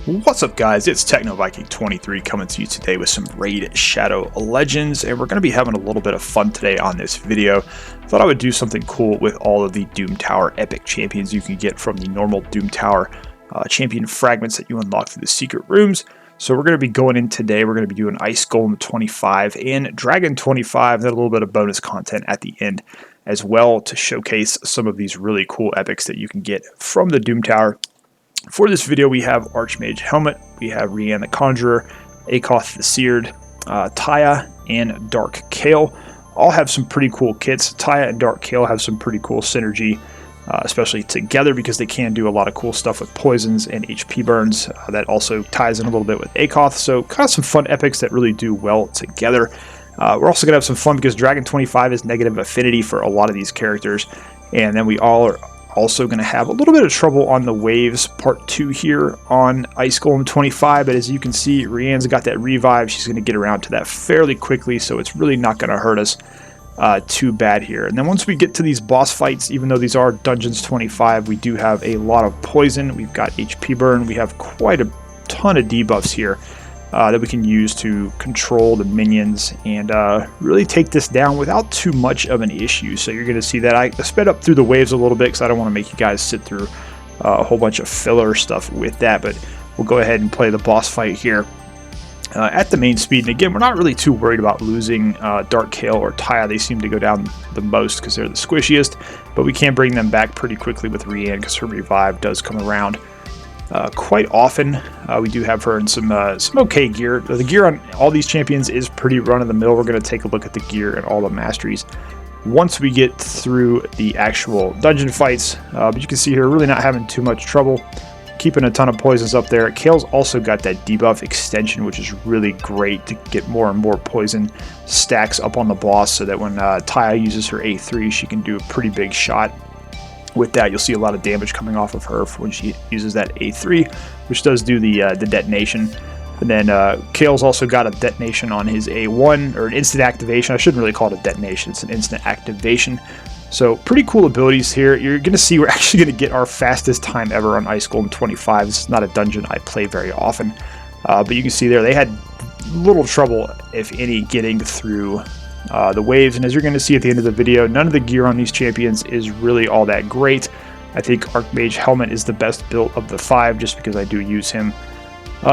What's up, guys? It's TechnoViking23 coming to you today with some Raid Shadow Legends, and we're going to be having a little bit of fun today on this video. Thought I would do something cool with all of the Doom Tower epic champions you can get from the normal Doom Tower champion fragments that you unlock through the secret rooms. So we're going to be going in today. We're going to be doing Ice Golem 25 and Dragon 25, and a little bit of bonus content at the end as well to showcase some of these really cool epics that you can get from the Doom Tower. For this video, we have Archmage Helmet, we have Rianne the Conjurer, Akoth the Seared, Taya, and Dark Kale. All have some pretty cool kits. Taya and Dark Kale have some pretty cool synergy, especially together because they can do a lot of cool stuff with poisons and HP burns. That also ties in a little bit with Akoth, so kind of some fun epics that really do well together. We're also going to have some fun because Dragon 25 is negative affinity for a lot of these characters, and then we all are also going to have a little bit of trouble on the waves part 2 here on Ice Golem 25, but as you can see, Rianne's got that revive. She's going to get around to that fairly quickly, so it's really not going to hurt us too bad here. And then once we get to these boss fights, even though these are Dungeons 25, we do have a lot of poison. We've got HP burn. We have quite a ton of debuffs here that we can use to control the minions and really take this down without too much of an issue. So you're going to see that I sped up through the waves a little bit because I don't want to make you guys sit through a whole bunch of filler stuff with that, but we'll go ahead and play the boss fight here at the main speed. And again, we're not really too worried about losing Dark Kale or Taya. They seem to go down the most because they're the squishiest, but we can bring them back pretty quickly with Rianne because her revive does come around quite often. We do have her in some okay gear. The gear on all these champions is pretty run-of-the-mill. We're going to take a look at the gear and all the masteries once we get through the actual dungeon fights. But you can see here, really not having too much trouble, keeping a ton of poisons up there. Kale's also got that debuff extension, which is really great to get more and more poison stacks up on the boss, so that when Taya uses her A3, she can do a pretty big shot. With that, you'll see a lot of damage coming off of her when she uses that A3, which does do the detonation. And then Kale's also got a detonation on his A1, or an instant activation. I shouldn't really call it a detonation, it's an instant activation. So pretty cool abilities here. You're going to see we're actually going to get our fastest time ever on Ice Golem 25. This is not a dungeon I play very often, but you can see there they had little trouble, if any, getting through the waves. And as you're going to see at the end of the video, none of the gear on these champions is really all that great. I think Archmage Helmet is the best built of the 5, just because I do use him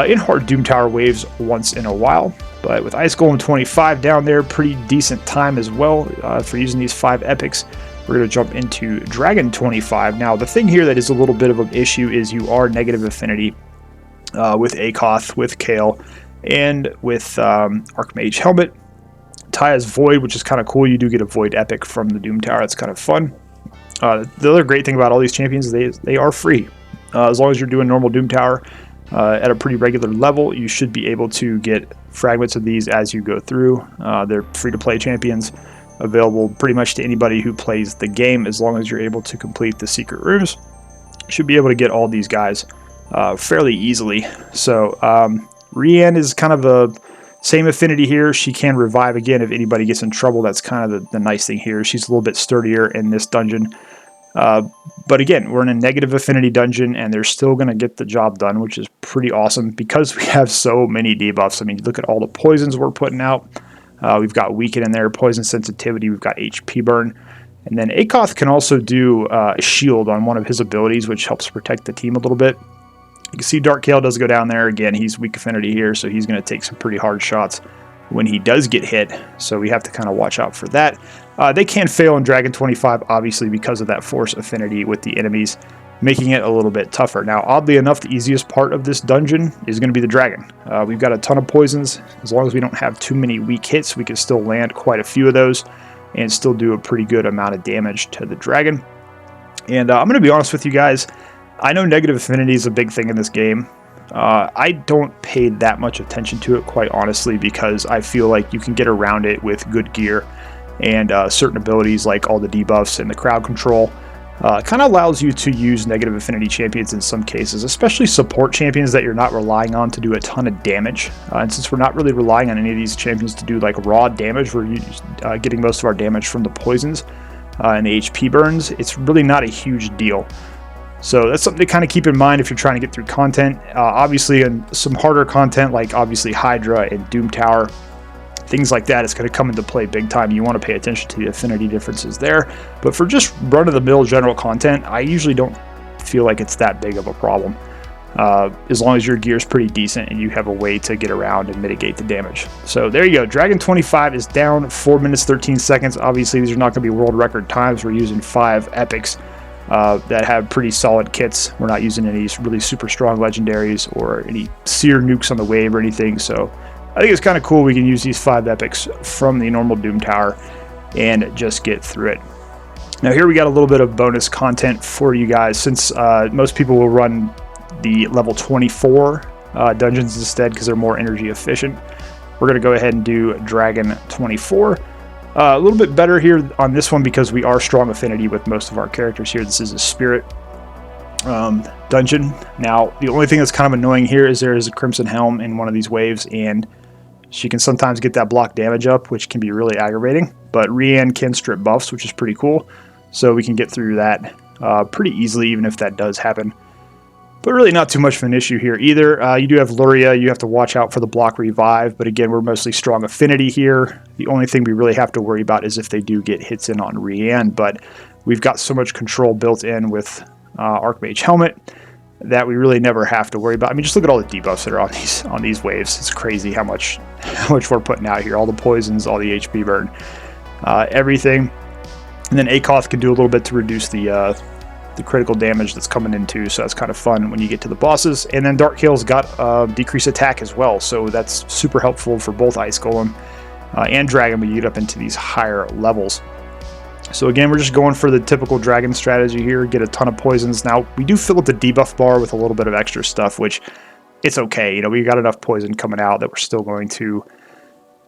in hard Doom Tower waves once in a while. But with Ice Golem 25 down there, pretty decent time as well for using these 5 epics. We're going to jump into Dragon 25. Now, the thing here that is a little bit of an issue is you are negative affinity with Akoth, with Kale, and with Archmage Helmet. Taya's Void, which is kind of cool. You do get a Void epic from the Doom Tower. It's kind of fun. The other great thing about all these champions is they are free. As long as you're doing normal Doom Tower at a pretty regular level, you should be able to get fragments of these as you go through. They're free-to-play champions, available pretty much to anybody who plays the game. As long as you're able to complete the secret rooms, you should be able to get all these guys fairly easily. So Rianne is kind of a same affinity here. She can revive again if anybody gets in trouble. That's kind of the nice thing here. She's a little bit sturdier in this dungeon. But again, we're in a negative affinity dungeon, and they're still going to get the job done, which is pretty awesome because we have so many debuffs. I mean, look at all the poisons we're putting out. We've got Weaken in there, poison sensitivity. We've got HP burn. And then Akoth can also do a shield on one of his abilities, which helps protect the team a little bit. You can see Dark Kale does go down there. Again, he's weak affinity here, so he's going to take some pretty hard shots when he does get hit. So we have to kind of watch out for that. They can fail in Dragon 25, obviously, because of that force affinity with the enemies, making it a little bit tougher. Now, oddly enough, the easiest part of this dungeon is going to be the dragon. We've got a ton of poisons. As long as we don't have too many weak hits, we can still land quite a few of those and still do a pretty good amount of damage to the dragon. And I'm going to be honest with you guys. I know negative affinity is a big thing in this game. I don't pay that much attention to it, quite honestly, because I feel like you can get around it with good gear and certain abilities like all the debuffs and the crowd control. Kind of allows you to use negative affinity champions in some cases, especially support champions that you're not relying on to do a ton of damage. And since we're not really relying on any of these champions to do like raw damage, we're getting most of our damage from the poisons and the HP burns. It's really not a huge deal. So that's something to kind of keep in mind if you're trying to get through content. Obviously, in some harder content like obviously Hydra and Doom Tower, things like that, it's going to come into play big time. You want to pay attention to the affinity differences there. But for just run-of-the-mill general content, I usually don't feel like it's that big of a problem. As long as your gear is pretty decent and you have a way to get around and mitigate the damage. So there you go. Dragon 25 is down 4 minutes 13 seconds. Obviously, these are not going to be world record times. We're using 5 epics that have pretty solid kits. We're not using any really super strong legendaries or any seer nukes on the wave or anything. So I think it's kind of cool we can use these 5 epics from the normal Doom Tower and just get through it. Now here we got a little bit of bonus content for you guys, since most people will run the level 24 dungeons instead because they're more energy efficient. We're going to go ahead and do Dragon 24. A little bit better here on this one because we are strong affinity with most of our characters here. This is a spirit dungeon. Now the only thing that's kind of annoying here is there is a Crimson Helm in one of these waves, and she can sometimes get that block damage up, which can be really aggravating. But Rianne can strip buffs, which is pretty cool. So we can get through that pretty easily, even if that does happen. But really not too much of an issue here either. You do have Luria. You have to watch out for the block revive. But again, we're mostly strong affinity here. The only thing we really have to worry about is if they do get hits in on Rianne. But we've got so much control built in with Archmage Helmet that we really never have to worry about. I mean, just look at all the debuffs that are on these waves. It's crazy how much we're putting out here. All the poisons, all the HP burn, everything. And then Akoth can do a little bit to reduce the critical damage that's coming in too, so that's kind of fun when you get to the bosses. And then Dark Hail's got decreased attack as well, so that's super helpful for both Ice Golem and Dragon when you get up into these higher levels. So again, we're just going for the typical Dragon strategy here, get a ton of poisons. Now, we do fill up the debuff bar with a little bit of extra stuff, which it's okay. You know, we got enough poison coming out that we're still going to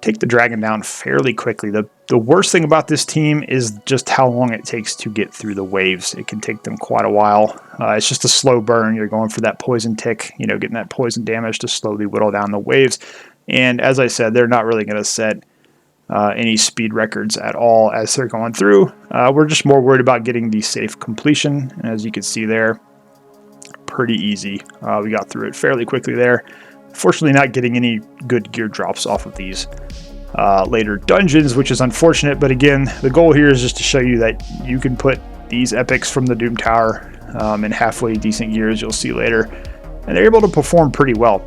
take the Dragon down fairly quickly. The worst thing about this team is just how long it takes to get through the waves. It can take them quite a while. It's just a slow burn. You're going for that poison tick, you know, getting that poison damage to slowly whittle down the waves. And as I said, they're not really going to set any speed records at all as they're going through. We're just more worried about getting the safe completion. And as you can see there, pretty easy. We got through it fairly quickly there. Fortunately, not getting any good gear drops off of these later dungeons, which is unfortunate. But again, the goal here is just to show you that you can put these epics from the Doom Tower in halfway decent gears, you'll see later, and they're able to perform pretty well.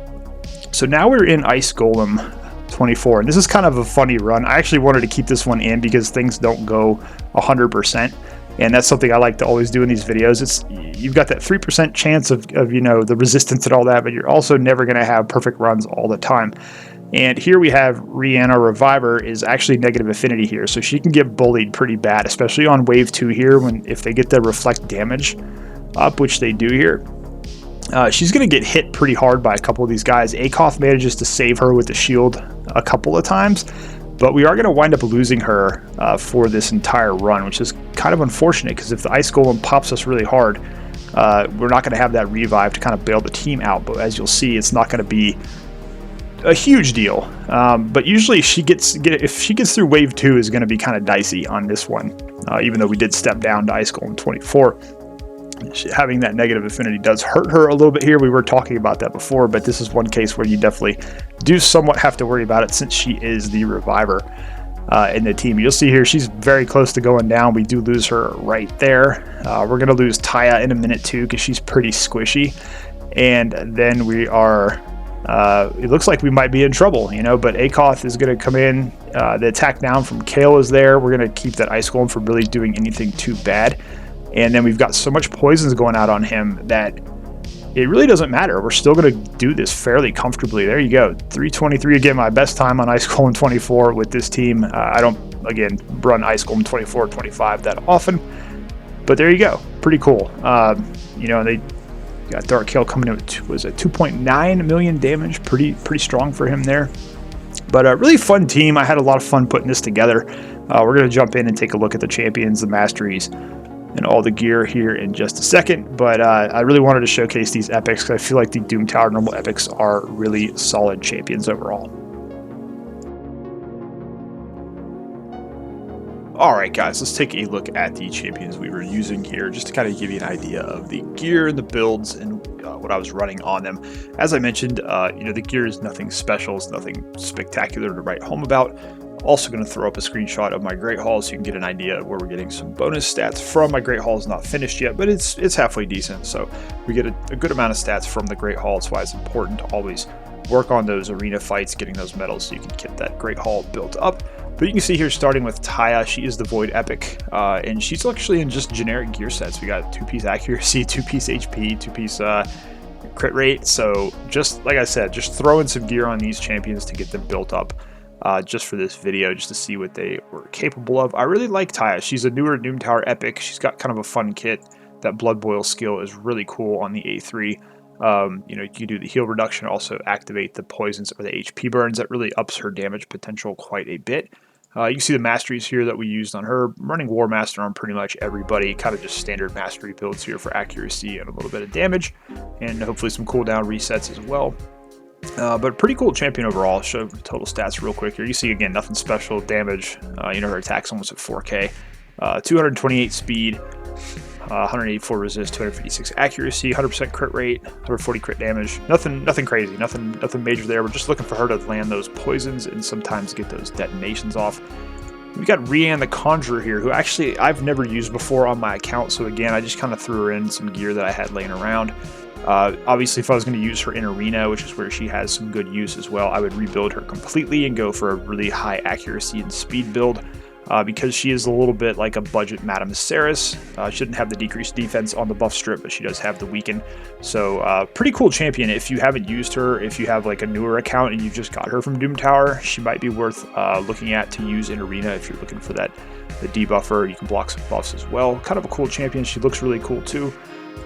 So now we're in Ice Golem 24, and this is kind of a funny run. I actually wanted to keep this one in because things don't go 100%. And that's something I like to always do in these videos. You've got that 3% chance of you know, the resistance and all that, but you're also never going to have perfect runs all the time. And here we have Rihanna Reviver is actually negative affinity here, so she can get bullied pretty bad, especially on wave 2 here if they get the reflect damage up, which they do here. She's going to get hit pretty hard by a couple of these guys. Akoth manages to save her with the shield a couple of times, but we are going to wind up losing her for this entire run, which is kind of unfortunate because if the Ice Golem pops us really hard, we're not going to have that revive to kind of bail the team out. But as you'll see, it's not going to be a huge deal. But usually if she gets through wave 2 is going to be kind of dicey on this one, even though we did step down to Ice Golem 24. Having that negative affinity does hurt her a little bit here. We were talking about that before, but this is one case where you definitely do somewhat have to worry about it since she is the reviver in the team. You'll see here she's very close to going down. We do lose her right there. We're going to lose Taya in a minute too because she's pretty squishy. And then we are, it looks like we might be in trouble, you know, but Akoth is going to come in. The attack down from Kale is there. We're going to keep that Ice Golem from really doing anything too bad. And then we've got so much poisons going out on him that it really doesn't matter. We're still going to do this fairly comfortably. There you go. 323 again, my best time on Ice Golem 24 with this team. I don't, again, run Ice Golem 24 25 that often. But there you go. Pretty cool. You know, they got Dark Hail coming in with, was it 2.9 million damage? Pretty strong for him there. But a really fun team. I had a lot of fun putting this together. We're going to jump in and take a look at the champions, the masteries, and all the gear here in just a second. But I really wanted to showcase these epics because I feel like the Doom Tower normal epics are really solid champions overall. Alright guys, let's take a look at the champions we were using here, just to kind of give you an idea of the gear and the builds and what I was running on them. As I mentioned, the gear is nothing special, it's nothing spectacular to write home about. Also going to throw up a screenshot of my Great Hall so you can get an idea of where we're getting some bonus stats from. My Great Hall is not finished yet, but it's halfway decent, so we get a good amount of stats from the Great Hall. That's why it's important to always work on those arena fights, getting those medals so you can get that Great Hall built up. But you can see here, starting with Taya, she is the Void Epic, and she's actually in just generic gear sets. We got 2-piece accuracy, 2-piece HP, 2-piece crit rate. So just like I said, just throw in some gear on these champions to get them built up just for this video, just to see what they were capable of. I really like Taya. She's a newer Doom Tower Epic. She's got kind of a fun kit. That Blood Boil skill is really cool on the A3. You can do the heal reduction, also activate the poisons or the HP burns. That really ups her damage potential quite a bit. You can see the masteries here that we used on her. I'm running War Master on pretty much everybody, kind of just standard mastery builds here for accuracy and a little bit of damage, and hopefully some cooldown resets as well. But pretty cool champion overall. I'll show total stats real quick here. You see again, nothing special. Damage, her attack's almost at 4K. 228 speed. 184 resist, 256 accuracy, 100% crit rate, 140 crit damage. Nothing crazy, nothing major there. We're just looking for her to land those poisons and sometimes get those detonations off. We got Rian the Conjurer here, who actually I've never used before on my account. So again, I just kind of threw her in some gear that I had laying around. Obviously, if I was going to use her in Arena, which is where she has some good use as well, I would rebuild her completely and go for a really high accuracy and speed build. Because she is a little bit like a budget Madame Ceres. Shouldn't have the decreased defense on the buff strip, but she does have the weaken. So pretty cool champion. If you haven't used her, if you have like a newer account and you just got her from Doom Tower, she might be worth looking at to use in Arena if you're looking for the debuffer. You can block some buffs as well. Kind of a cool champion. She looks really cool too.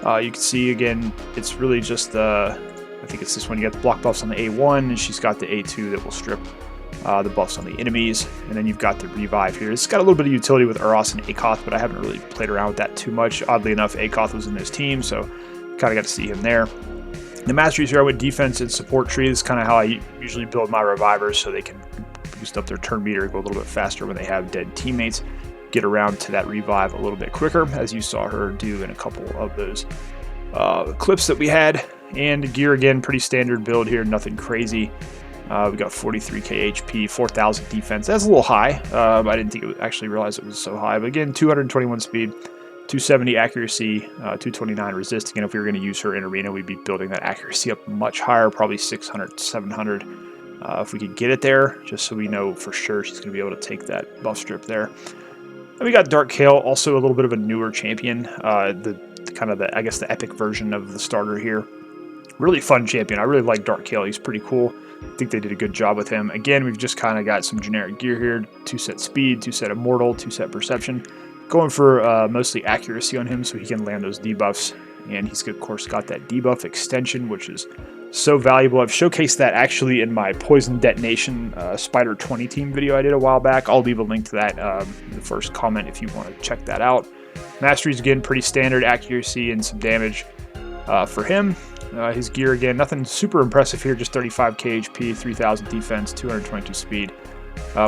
You can see again, it's really just I think it's this one. You got the block buffs on the A1, and she's got the A2 that will strip the buffs on the enemies, and then you've got the revive here. It's got a little bit of utility with Uros and Akoth, but I haven't really played around with that too much. Oddly enough, Akoth was in this team, so kind of got to see him there. The masteries here, I went defense and support tree. This is kind of how I usually build my revivers, so they can boost up their turn meter, go a little bit faster when they have dead teammates, get around to that revive a little bit quicker, as you saw her do in a couple of those clips that we had. And gear again, pretty standard build here, nothing crazy. We got 43k HP, 4,000 defense. That's a little high. I didn't think it would actually realize it was so high. But again, 221 speed, 270 accuracy, 229 resist. Again, if we were going to use her in Arena, we'd be building that accuracy up much higher, probably 600, 700. If we could get it there, just so we know for sure she's going to be able to take that buff strip there. And we got Dark Kale, also a little bit of a newer champion. I guess the epic version of the starter here. Really fun champion. I really like Dark Kale. He's pretty cool. I think they did a good job with him. Again, we've just kind of got some generic gear here. 2-set speed, 2-set immortal, 2-set perception. Going for mostly accuracy on him so he can land those debuffs. And he's, of course, got that debuff extension, which is so valuable. I've showcased that actually in my Poison Detonation Spider 20 team video I did a while back. I'll leave a link to that in the first comment if you want to check that out. Masteries, again, pretty standard accuracy and some damage for him. His gear, again, nothing super impressive here, just 35k HP, 3000 defense, 222 speed.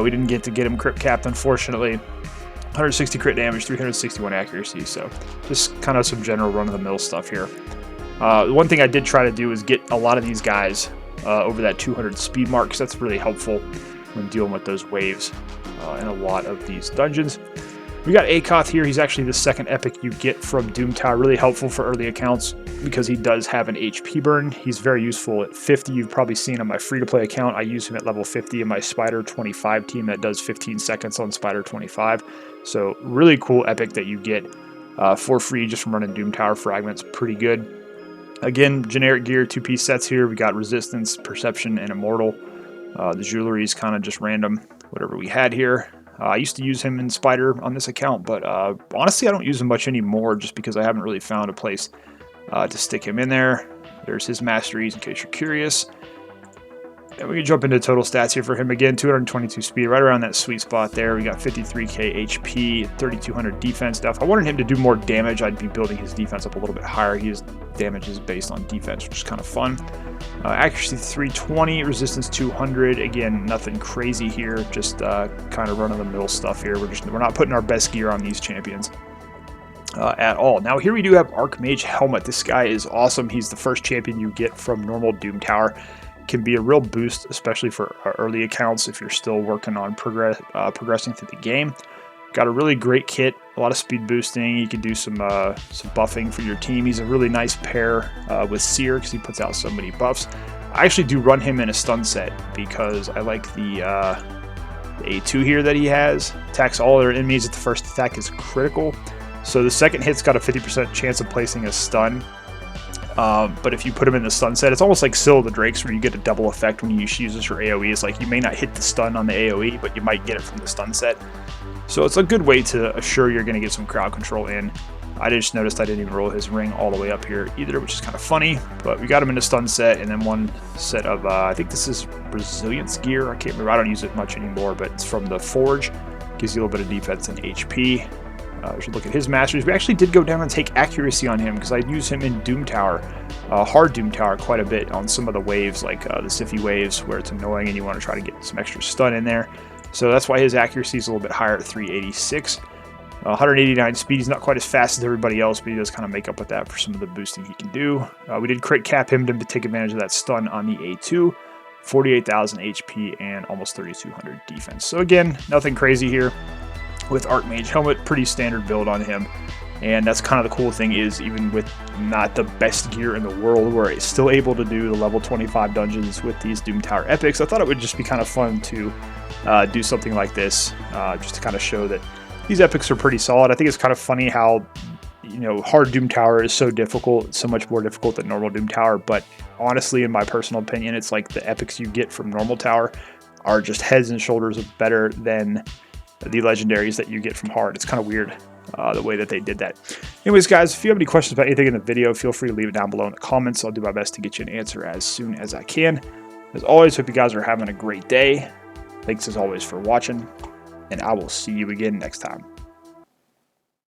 We didn't get to get him crit capped, unfortunately. 160 crit damage, 361 accuracy, so just kind of some general run-of-the-mill stuff here. The one thing I did try to do is get a lot of these guys over that 200 speed mark, because that's really helpful when dealing with those waves in a lot of these dungeons. We got Akoth here. He's actually the second epic you get from Doom Tower. Really helpful for early accounts because he does have an HP burn. He's very useful at 50. You've probably seen on my free-to-play account. I use him at level 50 in my Spider 25 team that does 15 seconds on Spider 25. So really cool epic that you get for free just from running Doom Tower fragments. Pretty good. Again, generic gear, 2-piece sets here. We got resistance, perception, and immortal. The jewelry is kind of just random, whatever we had here. I used to use him in Spider on this account, but honestly, I don't use him much anymore just because I haven't really found a place to stick him in there. There's his masteries, in case you're curious. And we can jump into total stats here for him again. 222 speed, right around that sweet spot there. We got 53k HP, 3200 defense. Now, if I wanted him to do more damage, I'd be building his defense up a little bit higher. His damage is based on defense, which is kind of fun. Accuracy 320, resistance 200. Again, nothing crazy here. Just kind of run-of-the-mill stuff here. We're not putting our best gear on these champions at all. Now, here we do have Archmage Helmet. This guy is awesome. He's the first champion you get from normal Doom Tower. Can be a real boost, especially for early accounts if you're still working on progressing through the game. Got a really great kit, a lot of speed boosting. You can do some buffing for your team. He's a really nice pair with Seer because he puts out so many buffs. I actually do run him in a stun set because I like the A2 here that he has. Attacks all other enemies at the first attack is critical. So the second hit's got a 50% chance of placing a stun. But if you put him in the stun set, it's almost like Syl the Drakes where you get a double effect when you use this for AoE. It's like you may not hit the stun on the AoE, but you might get it from the stun set. So it's a good way to assure you're going to get some crowd control in. I just noticed I didn't even roll his ring all the way up here either, which is kind of funny. But we got him in a stun set, and then one set of, I think this is Resilience gear. I can't remember. I don't use it much anymore, but it's from the Forge. Gives you a little bit of defense and HP. We should look at his masters. We actually did go down and take accuracy on him because I use him in Doom Tower, hard Doom Tower, quite a bit on some of the waves, like the Siffy waves, where it's annoying and you want to try to get some extra stun in there. So that's why his accuracy is a little bit higher at 386. 189 speed. He's not quite as fast as everybody else, but he does kind of make up with that for some of the boosting he can do. We did crit cap him to take advantage of that stun on the A2. 48,000 HP and almost 3,200 defense. So again, nothing crazy here. With Archmage Helmet, pretty standard build on him. And that's kind of the cool thing is, even with not the best gear in the world, we're still able to do the level 25 dungeons with these Doom Tower epics. I thought it would just be kind of fun to do something like this, just to kind of show that these epics are pretty solid. I think it's kind of funny how, you know, hard Doom Tower is so difficult, so much more difficult than normal Doom Tower. But honestly, in my personal opinion, it's like the epics you get from normal Tower are just heads and shoulders better than the legendaries that you get from hard. It's kind of weird the way that they did that. Anyways, guys, if you have any questions about anything in the video, feel free to leave it down below in the comments. I'll do my best to get you an answer as soon as I can. As always, hope you guys are having a great day. Thanks as always for watching, and I will see you again next time.